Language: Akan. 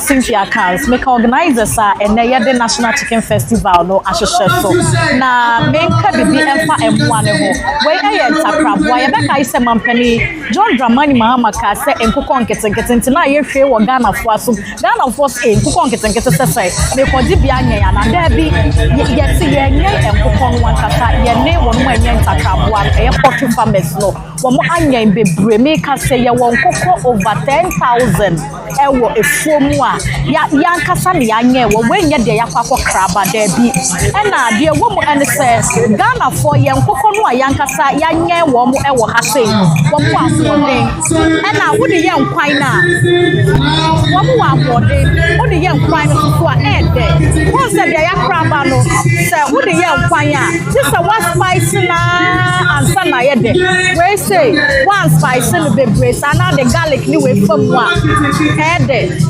Cynthia Akans, make organizers and the National Chicken Festival no ashoshefo. Na menka bibi emfa M1 ho. Where I enter crab, why Rebecca is a mampeni, John Dramani Mahama ka say Nkoko Nkitinkiti na ye hwe wo Ghana fo aso. Ghana fo say Nkoko Nkitinkiti say me kodi bia nya na da bi yeti ye nya Nkoko no wankata ye ne wo no anya enter crab wa e poultry farmers no. Wo mo anya bebre me ka say ye wo Nkoko over 10,000 ewo efuomu ya nkasa ne anya wo wenye de yakwa kraba da bi na de wo mu ene se Ghana for ye Nkoko no a yankasa yanya wo mu ewo ha sei wo mu afode na wo de ye nkwan na wo mu afode wo de ye nkwan no so a ede wo se de yakraba no se wo de ye nkwan a this a one spice na ansa na ye de we say one spice no be brace and now the garlic ni we fam wa ede